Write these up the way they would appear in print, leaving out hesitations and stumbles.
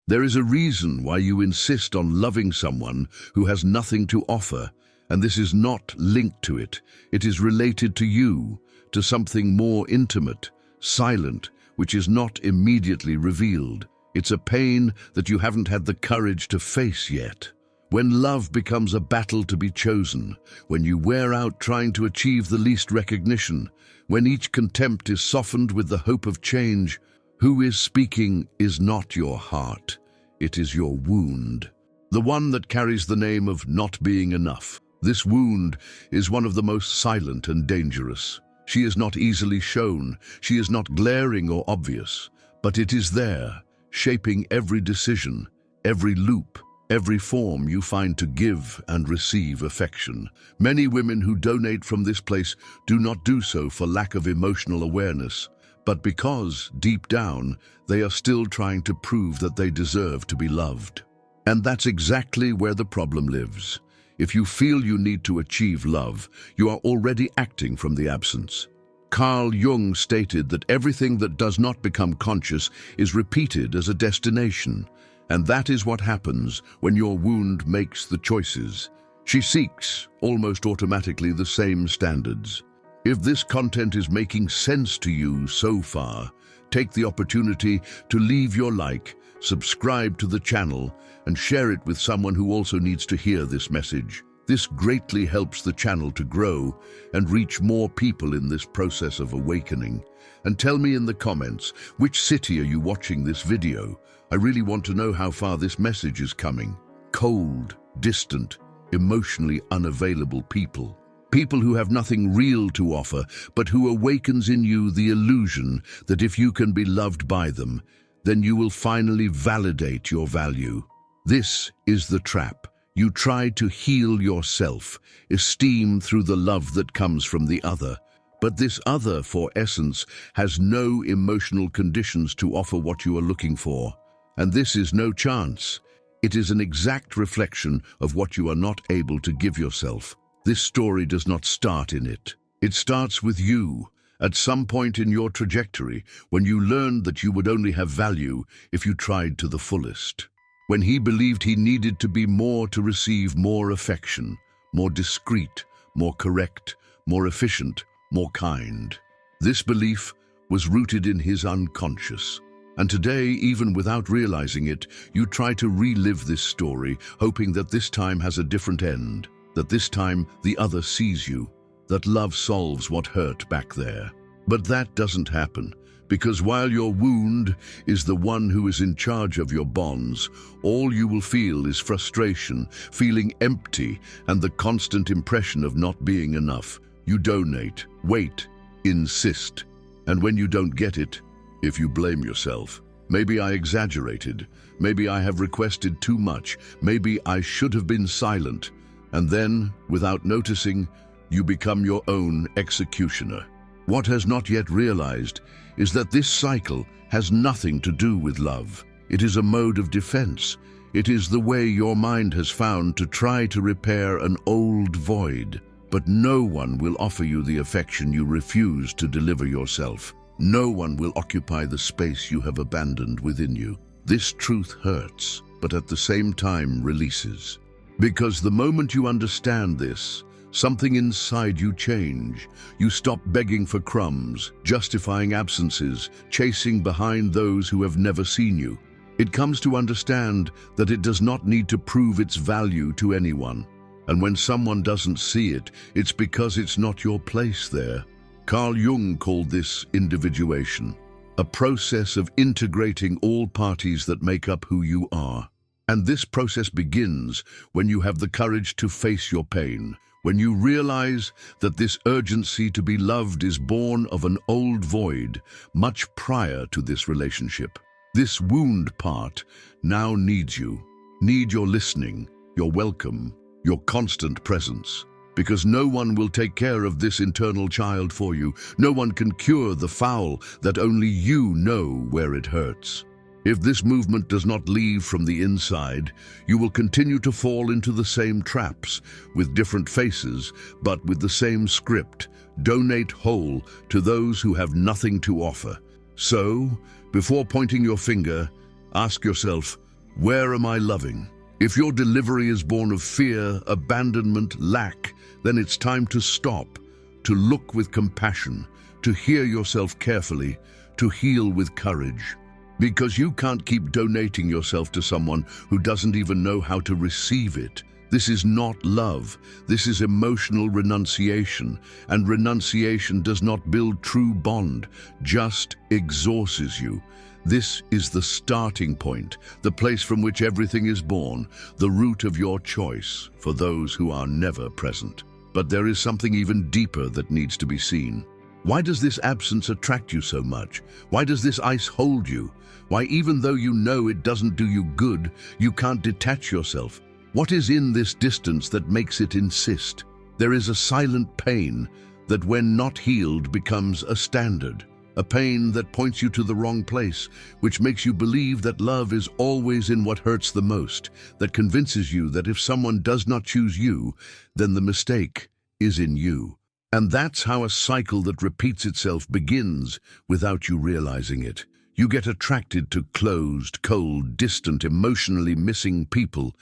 There is a reason why you insist on loving someone who has nothing to offer, and this is not linked to it. It is related to you, to something more intimate, silent, which is not immediately revealed. It's a pain that you haven't had the courage to face yet. When love becomes a battle to be chosen, when you wear out trying to achieve the least recognition, when each contempt is softened with the hope of change, who is speaking is not your heart, it is your wound. The one that carries the name of not being enough. This wound is one of the most silent and dangerous. She is not easily shown, she is not glaring or obvious, but it is there, shaping every decision, every loop, every form you find to give and receive affection. Many women who donate from this place do not do so for lack of emotional awareness, but because, deep down, they are still trying to prove that they deserve to be loved. And that's exactly where the problem lives. If you feel you need to achieve love, you are already acting from the absence. Carl Jung stated that everything that does not become conscious is repeated as a destination. And that is what happens when your wound makes the choices. She seeks, almost automatically, the same standards. If this content is making sense to you so far, take the opportunity to leave your like, subscribe to the channel, and share it with someone who also needs to hear this message. This greatly helps the channel to grow and reach more people in this process of awakening. And tell me in the comments, which city are you watching this video? I really want to know how far this message is coming. Cold, distant, emotionally unavailable people. People who have nothing real to offer, but who awakens in you the illusion that if you can be loved by them, then you will finally validate your value. This is the trap. You try to heal yourself, esteem through the love that comes from the other. But this other, for essence, has no emotional conditions to offer what you are looking for. And this is no chance. It is an exact reflection of what you are not able to give yourself. This story does not start in it. It starts with you, at some point in your trajectory, when you learned that you would only have value if you tried to the fullest. When he believed he needed to be more to receive more affection, more discreet, more correct, more efficient, more kind. This belief was rooted in his unconscious. And today, even without realizing it, you try to relive this story, hoping that this time has a different end, that this time the other sees you, that love solves what hurt back there. But that doesn't happen, because while your wound is the one who is in charge of your bonds, all you will feel is frustration, feeling empty, and the constant impression of not being enough. You donate, wait, insist, and when you don't get it, if you blame yourself, maybe I exaggerated, maybe I have requested too much, maybe I should have been silent, and then, without noticing, you become your own executioner. What has not yet realized is that this cycle has nothing to do with love. It is a mode of defense. It is the way your mind has found to try to repair an old void. But no one will offer you the affection you refuse to deliver yourself. No one will occupy the space you have abandoned within you. This truth hurts, but at the same time releases. Because the moment you understand this, something inside you change. You stop begging for crumbs, justifying absences, chasing behind those who have never seen you. It comes to understand that it does not need to prove its value to anyone. And when someone doesn't see it, it's because it's not your place there. Carl Jung called this individuation, a process of integrating all parties that make up who you are. And this process begins when you have the courage to face your pain, when you realize that this urgency to be loved is born of an old void much prior to this relationship. This wound part now needs you, need your listening, your welcome, your constant presence. Because no one will take care of this internal child for you. No one can cure the foul that only you know where it hurts. If this movement does not leave from the inside, you will continue to fall into the same traps, with different faces, but with the same script. Donate whole to those who have nothing to offer. So, before pointing your finger, ask yourself, Where am I loving? If your delivery is born of fear, abandonment, lack, then it's time to stop, to look with compassion, to hear yourself carefully, to heal with courage. Because you can't keep donating yourself to someone who doesn't even know how to receive it. This is not love. This is emotional renunciation, and renunciation does not build true bond, just exhausts you. This is the starting point, the place from which everything is born, the root of your choice for those who are never present. But there is something even deeper that needs to be seen. Why does this absence attract you so much? Why does this ice hold you? Why, even though you know it doesn't do you good, you can't detach yourself? What is in this distance that makes it insist? There is a silent pain that, when not healed, becomes a standard. A pain that points you to the wrong place, which makes you believe that love is always in what hurts the most, that convinces you that if someone does not choose you, then the mistake is in you. And that's how a cycle that repeats itself begins without you realizing it. You get attracted to closed, cold, distant, emotionally missing people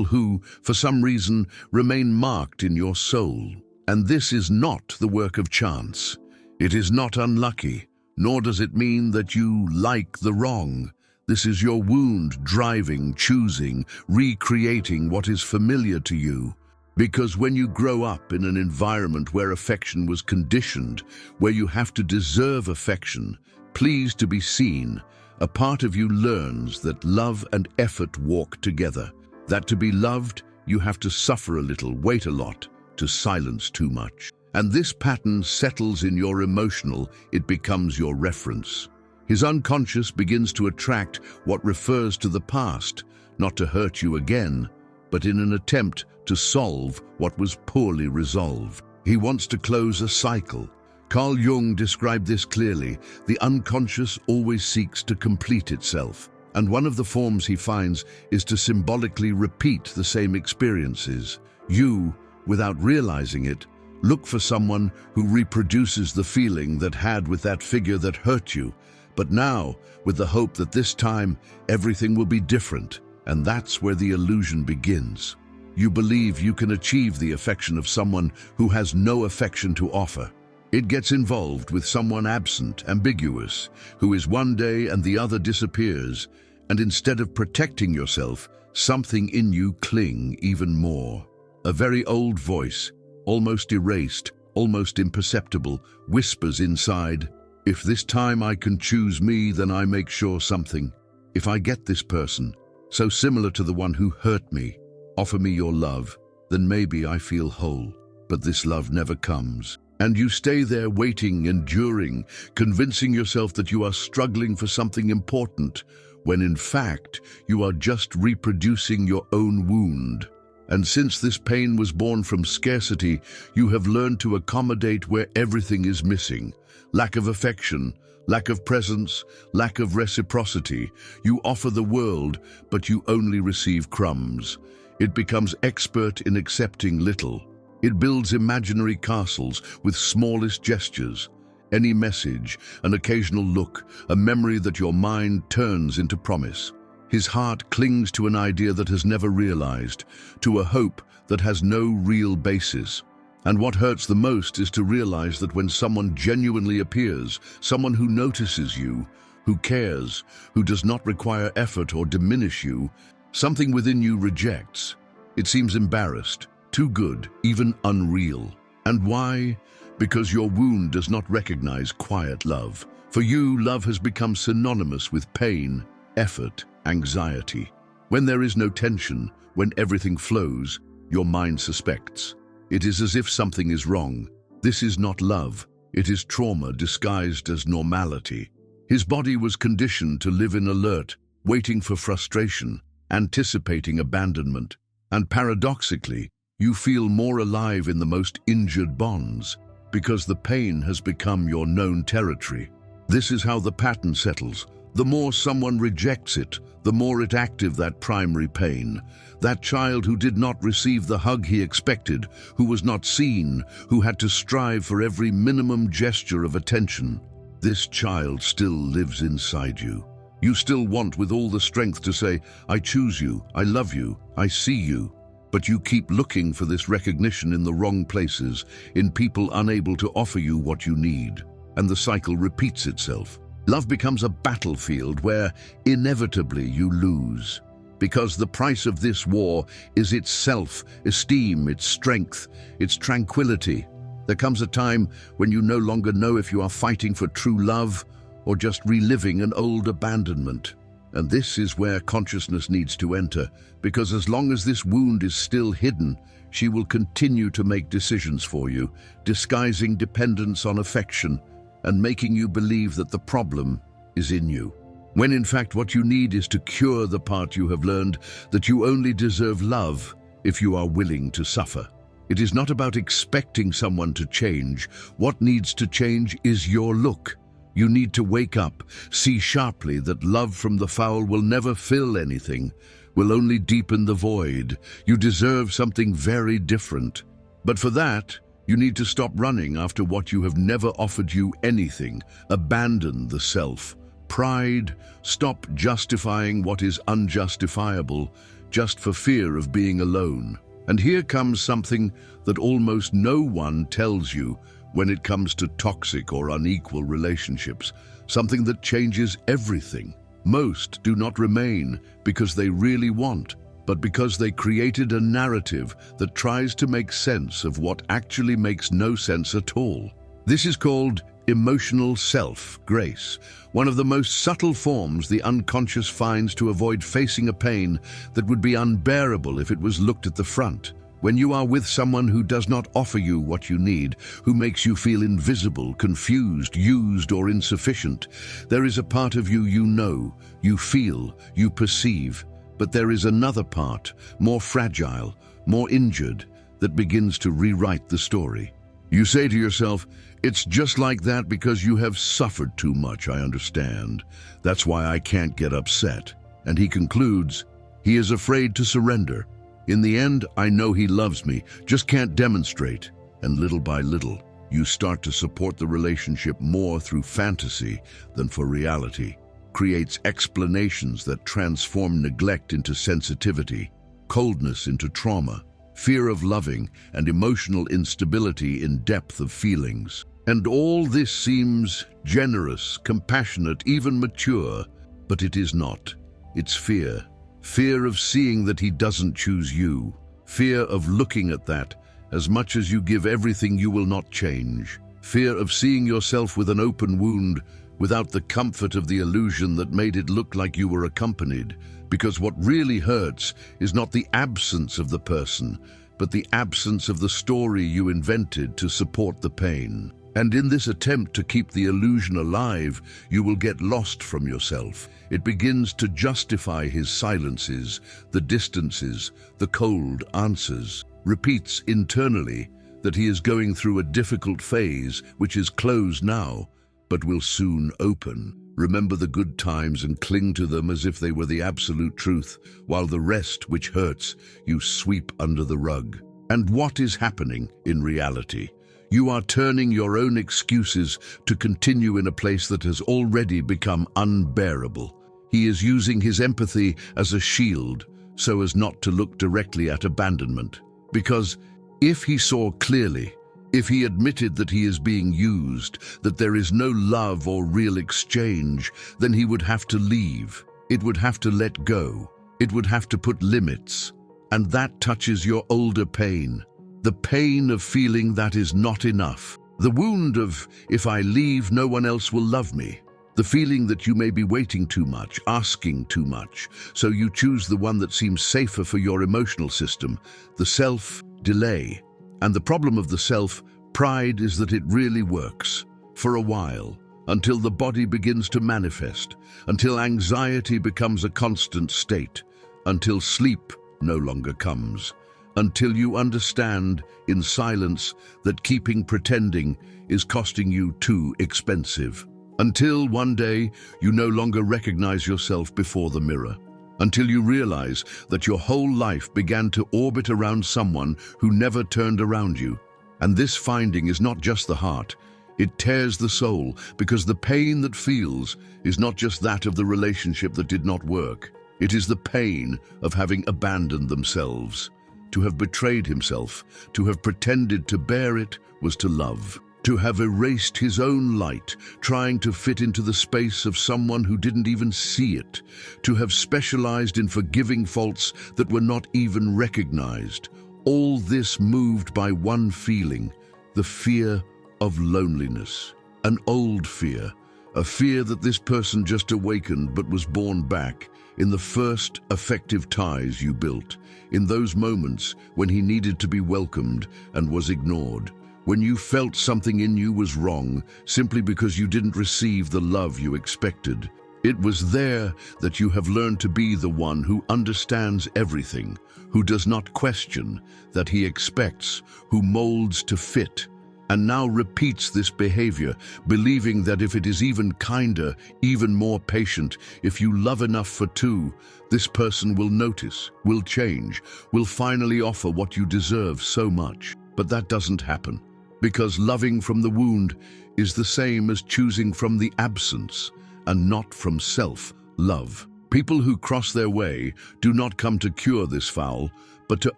who, for some reason, remain marked in your soul. And this is not the work of chance. It is not unlucky, nor does it mean that you like the wrong. This is your wound driving, choosing, recreating what is familiar to you. Because when you grow up in an environment where affection was conditioned, where you have to deserve affection, pleased to be seen, a part of you learns that love and effort walk together. That to be loved, you have to suffer a little, wait a lot, to silence too much. And this pattern settles in your emotional, it becomes your reference. His unconscious begins to attract what refers to the past, not to hurt you again, but in an attempt to solve what was poorly resolved. He wants to close a cycle. Carl Jung described this clearly. The unconscious always seeks to complete itself, and one of the forms he finds is to symbolically repeat the same experiences. You, without realizing it, look for someone who reproduces the feeling that had with that figure that hurt you, but now with the hope that this time everything will be different, and that's where the illusion begins. You believe you can achieve the affection of someone who has no affection to offer. It gets involved with someone absent, ambiguous, who is one day and the other disappears, and instead of protecting yourself, something in you cling even more. A very old voice, almost erased, almost imperceptible, whispers inside, "If this time I can choose me, then I make sure something. If I get this person, so similar to the one who hurt me, offer me your love, then maybe I feel whole." But this love never comes. And you stay there waiting, enduring, convincing yourself that you are struggling for something important, when in fact you are just reproducing your own wound. And since this pain was born from scarcity, you have learned to accommodate where everything is missing. Lack of affection, lack of presence, lack of reciprocity. You offer the world, but you only receive crumbs. It becomes expert in accepting little. It builds imaginary castles with smallest gestures. Any message, an occasional look, a memory that your mind turns into promise. His heart clings to an idea that has never realized, to a hope that has no real basis. And what hurts the most is to realize that when someone genuinely appears, someone who notices you, who cares, who does not require effort or diminish you, something within you rejects. It seems embarrassed, too good, even unreal. And why? Because your wound does not recognize quiet love. For you, love has become synonymous with pain, effort, anxiety. When there is no tension, when everything flows, your mind suspects. It is as if something is wrong. This is not love. It is trauma disguised as normality. His body was conditioned to live in alert, waiting for frustration, anticipating abandonment. And paradoxically, you feel more alive in the most injured bonds, because the pain has become your known territory. This is how the pattern settles. The more someone rejects it, the more active that primary pain. That child who did not receive the hug he expected, who was not seen, who had to strive for every minimum gesture of attention. This child still lives inside you. You still want with all the strength to say, I choose you, I love you, I see you. But you keep looking for this recognition in the wrong places, in people unable to offer you what you need. And the cycle repeats itself. Love becomes a battlefield where, inevitably, you lose. Because the price of this war is its self-esteem, its strength, its tranquility. There comes a time when you no longer know if you are fighting for true love or just reliving an old abandonment. And this is where consciousness needs to enter, because as long as this wound is still hidden, she will continue to make decisions for you, disguising dependence on affection and making you believe that the problem is in you. When in fact what you need is to cure the part you have learned that you only deserve love if you are willing to suffer. It is not about expecting someone to change. What needs to change is your look. You need to wake up, see sharply that love from the foul will never fill anything, will only deepen the void. You deserve something very different. But for that, you need to stop running after what you have never offered you anything. Abandon the self. Pride. Stop justifying what is unjustifiable just for fear of being alone. And here comes something that almost no one tells you when it comes to toxic or unequal relationships, something that changes everything. Most do not remain because they really want, but because they created a narrative that tries to make sense of what actually makes no sense at all. This is called emotional self-grace, one of the most subtle forms the unconscious finds to avoid facing a pain that would be unbearable if it was looked at the front. When you are with someone who does not offer you what you need, who makes you feel invisible, confused, used, or insufficient, there is a part of you you know, you feel, you perceive, but there is another part, more fragile, more injured, that begins to rewrite the story. You say to yourself, it's just like that because you have suffered too much, I understand. That's why I can't get upset. And he concludes, he is afraid to surrender. In the end, I know he loves me, just can't demonstrate. And little by little, you start to support the relationship more through fantasy than for reality. Creates explanations that transform neglect into sensitivity, coldness into trauma, fear of loving, and emotional instability in depth of feelings. And all this seems generous, compassionate, even mature, but it is not. It's fear. Fear of seeing that he doesn't choose you. Fear of looking at that. As much as you give everything, you will not change. Fear of seeing yourself with an open wound without the comfort of the illusion that made it look like you were accompanied. Because what really hurts is not the absence of the person, but the absence of the story you invented to support the pain. And in this attempt to keep the illusion alive, you will get lost from yourself. It begins to justify his silences, the distances, the cold answers. Repeats internally that he is going through a difficult phase which is closed now, but will soon open. Remember the good times and cling to them as if they were the absolute truth, while the rest, which hurts, you sweep under the rug. And what is happening in reality? You are turning your own excuses to continue in a place that has already become unbearable. He is using his empathy as a shield so as not to look directly at abandonment. Because if he saw clearly, if he admitted that he is being used, that there is no love or real exchange, then he would have to leave. It would have to let go. It would have to put limits. And that touches your older pain. The pain of feeling that is not enough. The wound of, if I leave, no one else will love me. The feeling that you may be waiting too much, asking too much, so you choose the one that seems safer for your emotional system, the self-delay. And the problem of the self, pride, is that it really works. For a while, until the body begins to manifest, until anxiety becomes a constant state, until sleep no longer comes. Until you understand, in silence, that keeping pretending is costing you too expensive. Until one day, you no longer recognize yourself before the mirror. Until you realize that your whole life began to orbit around someone who never turned around you. And this finding is not just the heart, It tears the soul because the pain that feels is not just that of the relationship that did not work. It is the pain of having abandoned themselves. To have betrayed himself, to have pretended to bear it was to love. To have erased his own light, trying to fit into the space of someone who didn't even see it. To have specialized in forgiving faults that were not even recognized. All this moved by one feeling, the fear of loneliness. An old fear, a fear that this person just awakened but was born back in the first affective ties you built, in those moments when he needed to be welcomed and was ignored, when you felt something in you was wrong simply because you didn't receive the love you expected. It was there that you have learned to be the one who understands everything, who does not question, that he expects, who molds to fit, and now repeats this behavior, believing that if it is even kinder, even more patient, if you love enough for two, this person will notice, will change, will finally offer what you deserve so much. But that doesn't happen, because loving from the wound is the same as choosing from the absence, and not from self-love. People who cross their way do not come to cure this foul, but to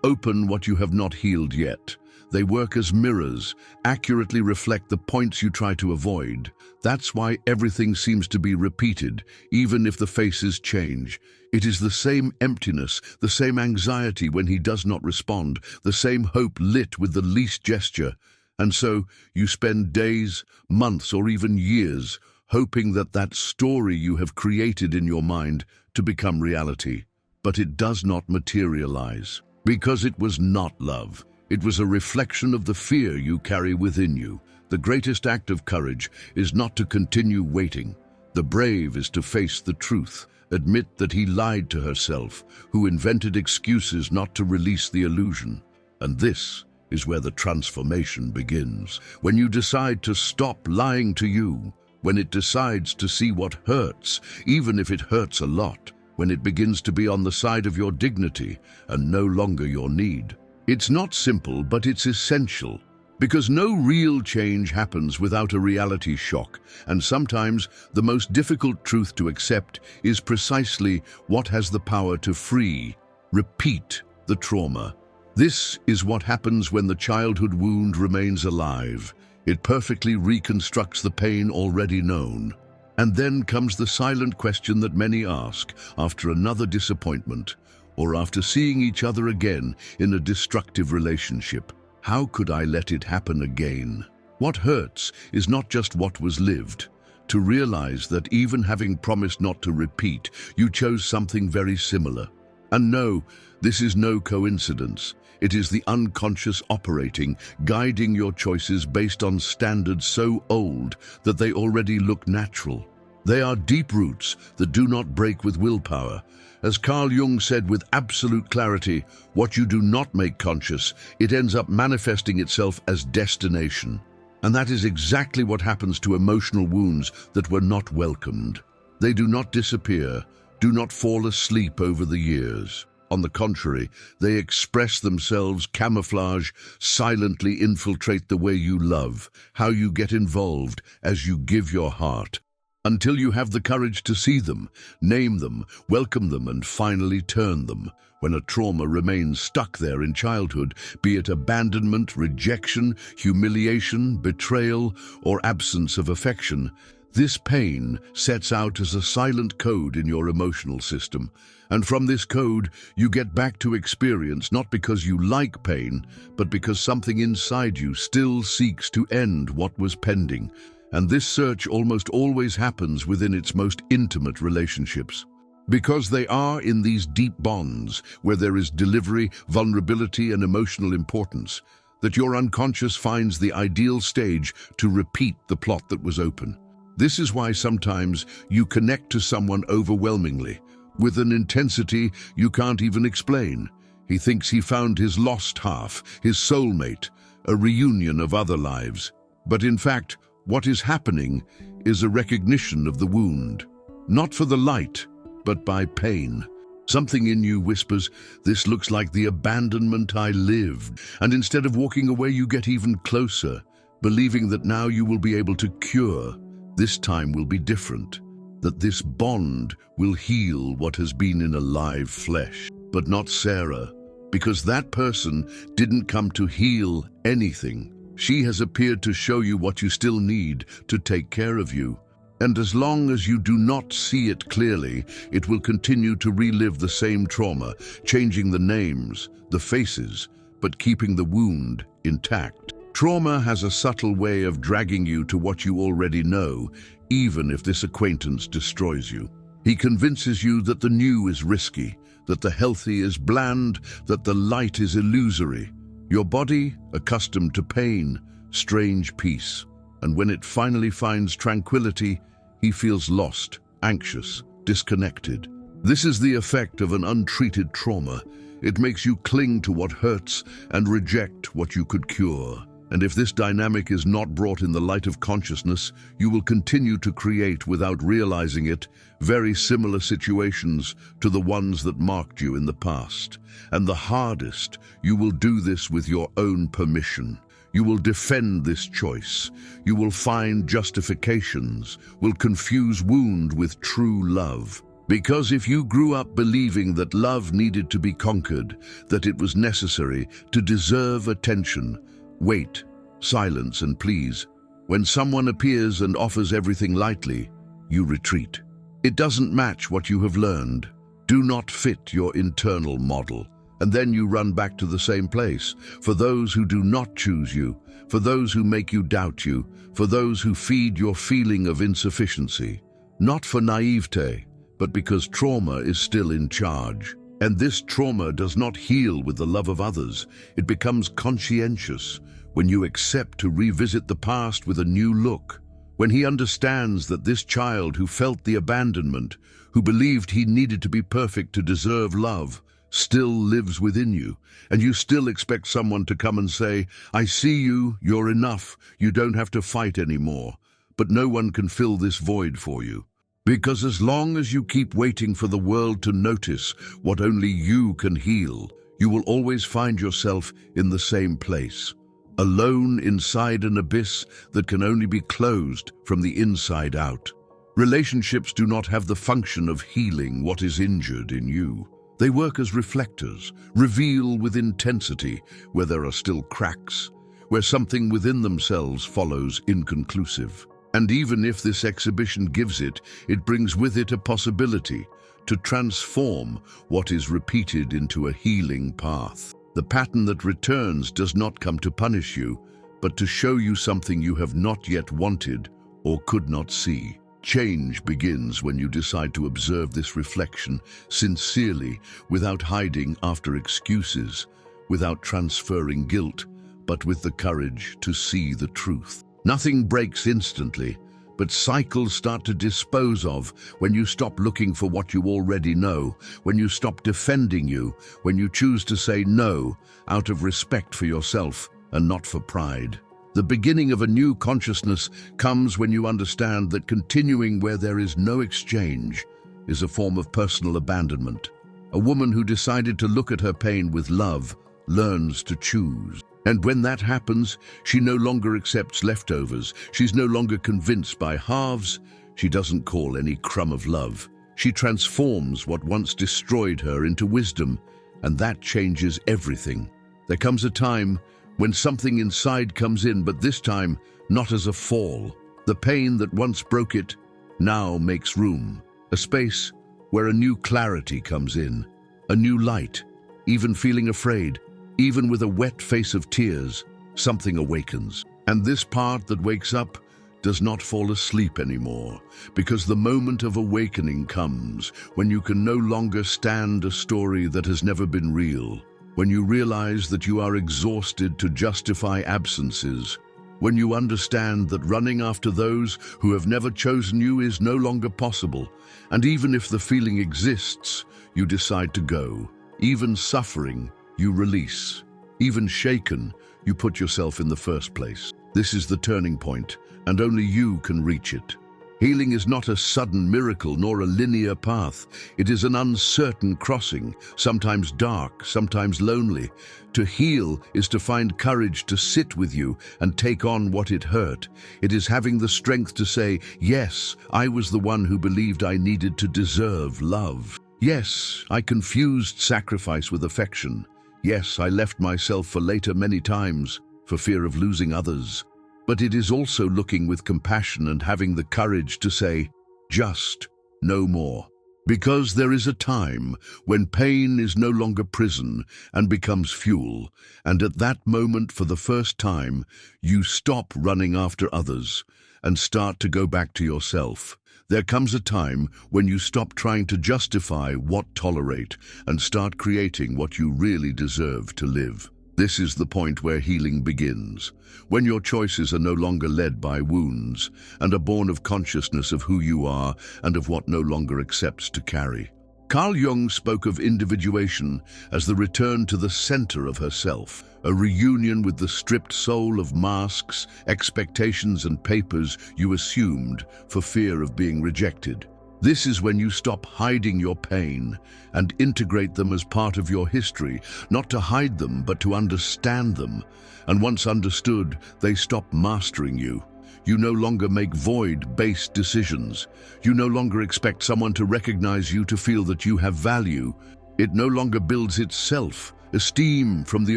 open what you have not healed yet. They work as mirrors, accurately reflect the points you try to avoid. That's why everything seems to be repeated, even if the faces change. It is the same emptiness, the same anxiety when he does not respond, the same hope lit with the least gesture. And so you spend days, months, or even years hoping that that story you have created in your mind to become reality. But it does not materialize, because it was not love. It was a reflection of the fear you carry within you. The greatest act of courage is not to continue waiting. The brave is to face the truth, admit that he lied to herself, who invented excuses not to release the illusion. And this is where the transformation begins. When you decide to stop lying to you, when it decides to see what hurts, even if it hurts a lot, when it begins to be on the side of your dignity and no longer your need. It's not simple, but it's essential, because no real change happens without a reality shock, and sometimes the most difficult truth to accept is precisely what has the power to repeat the trauma. This is what happens when the childhood wound remains alive. It perfectly reconstructs the pain already known. And then comes the silent question that many ask after another disappointment, or after seeing each other again in a destructive relationship. How could I let it happen again? What hurts is not just what was lived. To realize that even having promised not to repeat, you chose something very similar. And no, this is no coincidence. It is the unconscious operating, guiding your choices based on standards so old that they already look natural. They are deep roots that do not break with willpower. As Carl Jung said with absolute clarity, what you do not make conscious, it ends up manifesting itself as destination. And that is exactly what happens to emotional wounds that were not welcomed. They do not disappear, do not fall asleep over the years. On the contrary, they express themselves, camouflage, silently infiltrate the way you love, how you get involved as you give your heart. Until you have the courage to see them, name them, welcome them, and finally turn them. When a trauma remains stuck there in childhood, be it abandonment, rejection, humiliation, betrayal, or absence of affection, this pain sets out as a silent code in your emotional system. And from this code, you get back to experience not because you like pain, but because something inside you still seeks to end what was pending. And this search almost always happens within its most intimate relationships. Because they are in these deep bonds, where there is delivery, vulnerability, and emotional importance, that your unconscious finds the ideal stage to repeat the plot that was open. This is why sometimes you connect to someone overwhelmingly, with an intensity you can't even explain. He thinks he found his lost half, his soulmate, a reunion of other lives. But in fact, what is happening is a recognition of the wound, not for the light, but by pain. Something in you whispers, this looks like the abandonment I lived, and instead of walking away, you get even closer, believing that now you will be able to cure. This time will be different, that this bond will heal what has been in a live flesh. But not Sarah, because that person didn't come to heal anything. She has appeared to show you what you still need to take care of you. And as long as you do not see it clearly, it will continue to relive the same trauma, changing the names, the faces, but keeping the wound intact. Trauma has a subtle way of dragging you to what you already know, even if this acquaintance destroys you. He convinces you that the new is risky, that the healthy is bland, that the light is illusory. Your body, accustomed to pain, strange peace. And when it finally finds tranquility, he feels lost, anxious, disconnected. This is the effect of an untreated trauma. It makes you cling to what hurts and reject what you could cure. And if this dynamic is not brought in the light of consciousness, you will continue to create, without realizing it, very similar situations to the ones that marked you in the past. And the hardest, you will do this with your own permission. You will defend this choice. You will find justifications, will confuse wound with true love. Because if you grew up believing that love needed to be conquered, that it was necessary to deserve attention, wait, silence, and please. When someone appears and offers everything lightly, you retreat. It doesn't match what you have learned. Do not fit your internal model. And then you run back to the same place. For those who do not choose you, for those who make you doubt you, for those who feed your feeling of insufficiency. Not for naivete, but because trauma is still in charge. And this trauma does not heal with the love of others. It becomes conscientious when you accept to revisit the past with a new look. When he understands that this child who felt the abandonment, who believed he needed to be perfect to deserve love, still lives within you, and you still expect someone to come and say, "I see you, you're enough, you don't have to fight anymore." But no one can fill this void for you. Because as long as you keep waiting for the world to notice what only you can heal, you will always find yourself in the same place, alone inside an abyss that can only be closed from the inside out. Relationships do not have the function of healing what is injured in you. They work as reflectors, reveal with intensity where there are still cracks, where something within themselves follows inconclusive. And even if this exhibition gives it brings with it a possibility to transform what is repeated into a healing path. The pattern that returns does not come to punish you, but to show you something you have not yet wanted or could not see. Change begins when you decide to observe this reflection sincerely, without hiding after excuses, without transferring guilt, but with the courage to see the truth. Nothing breaks instantly, but cycles start to dispose of when you stop looking for what you already know, when you stop defending you, when you choose to say no out of respect for yourself and not for pride. The beginning of a new consciousness comes when you understand that continuing where there is no exchange is a form of personal abandonment. A woman who decided to look at her pain with love learns to choose. And when that happens, she no longer accepts leftovers. She's no longer convinced by halves. She doesn't call any crumb of love. She transforms what once destroyed her into wisdom, and that changes everything. There comes a time when something inside comes in, but this time not as a fall. The pain that once broke it now makes room, a space where a new clarity comes in, a new light. Even feeling afraid, even with a wet face of tears, something awakens. And this part that wakes up does not fall asleep anymore, because the moment of awakening comes when you can no longer stand a story that has never been real, when you realize that you are exhausted to justify absences, when you understand that running after those who have never chosen you is no longer possible, and even if the feeling exists, you decide to go. Even suffering, you release. Even shaken, you put yourself in the first place. This is the turning point, and only you can reach it. Healing is not a sudden miracle nor a linear path. It is an uncertain crossing, sometimes dark, sometimes lonely. To heal is to find courage to sit with you and take on what it hurt. It is having the strength to say, yes, I was the one who believed I needed to deserve love. Yes, I confused sacrifice with affection. Yes, I left myself for later many times, for fear of losing others. But it is also looking with compassion and having the courage to say, just no more. Because there is a time when pain is no longer prison and becomes fuel, and at that moment, for the first time, you stop running after others and start to go back to yourself. There comes a time when you stop trying to justify what tolerate and start creating what you really deserve to live. This is the point where healing begins, when your choices are no longer led by wounds and are born of consciousness of who you are and of what no longer accepts to carry. Carl Jung spoke of individuation as the return to the center of herself, a reunion with the stripped soul of masks, expectations, and papers you assumed for fear of being rejected. This is when you stop hiding your pain and integrate them as part of your history, not to hide them, but to understand them. And once understood, they stop mastering you. You no longer make void-based decisions. You no longer expect someone to recognize you to feel that you have value. It no longer builds its self-esteem from the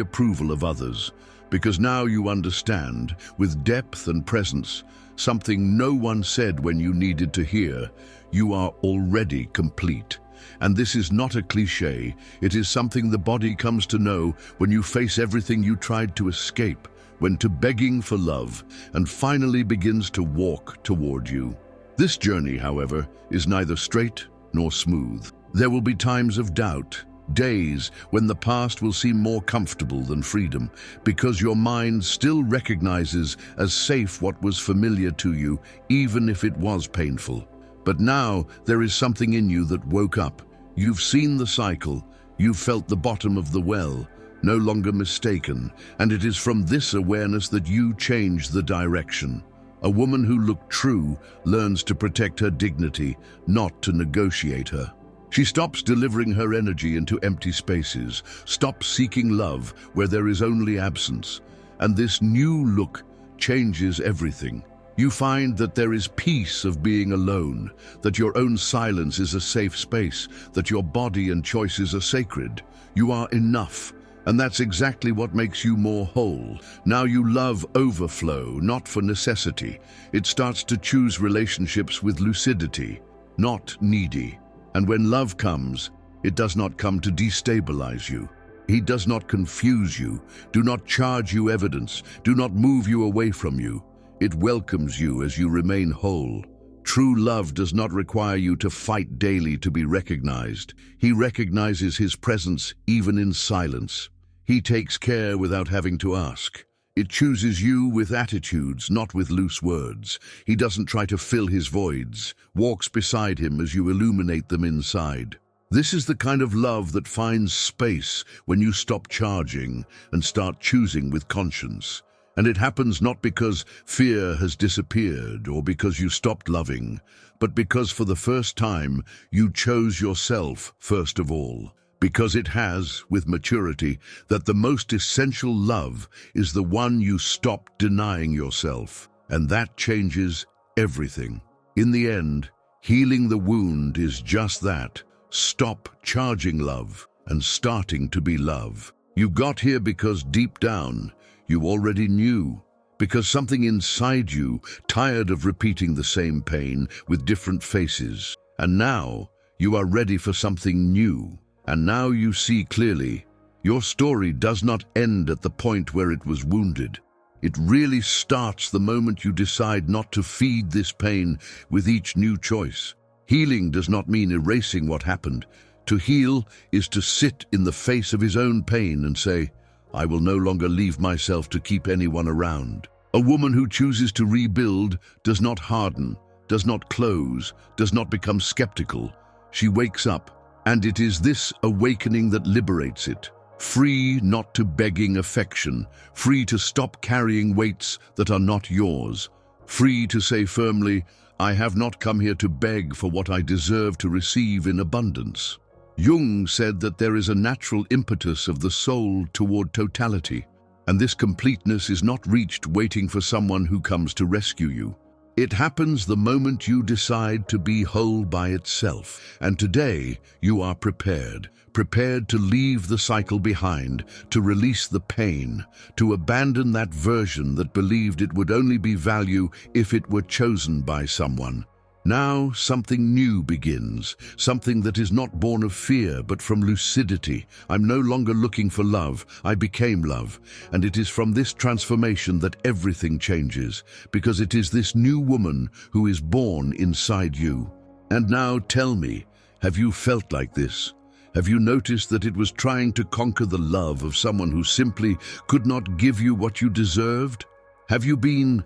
approval of others. Because now you understand, with depth and presence, something no one said when you needed to hear. You are already complete. And this is not a cliché. It is something the body comes to know when you face everything you tried to escape, when to begging for love, and finally begins to walk toward you. This journey, however, is neither straight nor smooth. There will be times of doubt, days when the past will seem more comfortable than freedom, because your mind still recognizes as safe what was familiar to you, even if it was painful. But now there is something in you that woke up. You've seen the cycle, you've felt the bottom of the well, no longer mistaken, and it is from this awareness that you change the direction. A woman who looked true learns to protect her dignity, not to negotiate her. She stops delivering her energy into empty spaces, stops seeking love where there is only absence. And this new look changes everything. You find that there is peace of being alone, that your own silence is a safe space, that your body and choices are sacred. You are enough, and that's exactly what makes you more whole. Now you love overflow, not for necessity. It starts to choose relationships with lucidity, not needy. And when love comes, it does not come to destabilize you. He does not confuse you, do not charge you evidence, do not move you away from you. It welcomes you as you remain whole. True love does not require you to fight daily to be recognized. He recognizes his presence even in silence. He takes care without having to ask. It chooses you with attitudes, not with loose words. He doesn't try to fill his voids, walks beside him as you illuminate them inside. This is the kind of love that finds space when you stop charging and start choosing with conscience. And it happens not because fear has disappeared or because you stopped loving, but because for the first time you chose yourself first of all. Because it has, with maturity, that the most essential love is the one you stop denying yourself. And that changes everything. In the end, healing the wound is just that. Stop charging love and starting to be love. You got here because deep down, you already knew, because something inside you tired of repeating the same pain with different faces. And now you are ready for something new. And now you see clearly, your story does not end at the point where it was wounded. It really starts the moment you decide not to feed this pain with each new choice. Healing does not mean erasing what happened. To heal is to sit in the face of his own pain and say, I will no longer leave myself to keep anyone around. A woman who chooses to rebuild does not harden, does not close, does not become skeptical. She wakes up, and it is this awakening that liberates it. Free not to begging affection, free to stop carrying weights that are not yours, free to say firmly, I have not come here to beg for what I deserve to receive in abundance. Jung said that there is a natural impetus of the soul toward totality, and this completeness is not reached waiting for someone who comes to rescue you. It happens the moment you decide to be whole by itself. And today, you are prepared to leave the cycle behind, to release the pain, to abandon that version that believed it would only be value if it were chosen by someone. Now, something new begins, something that is not born of fear, but from lucidity. I'm no longer looking for love, I became love. And it is from this transformation that everything changes, because it is this new woman who is born inside you. And now tell me, have you felt like this? Have you noticed that it was trying to conquer the love of someone who simply could not give you what you deserved? Have you been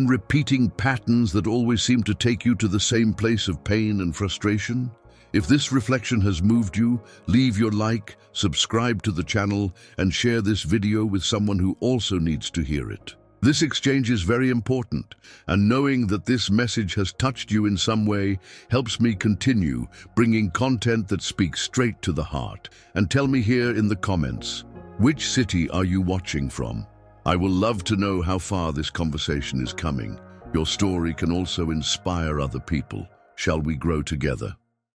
repeating patterns that always seem to take you to the same place of pain and frustration? If this reflection has moved you, leave your like, subscribe to the channel, and share this video with someone who also needs to hear it. This exchange is very important, and knowing that this message has touched you in some way helps me continue bringing content that speaks straight to the heart. And tell me here in the comments, which city are you watching from? I will love to know how far this conversation is coming. Your story can also inspire other people. Shall we grow together?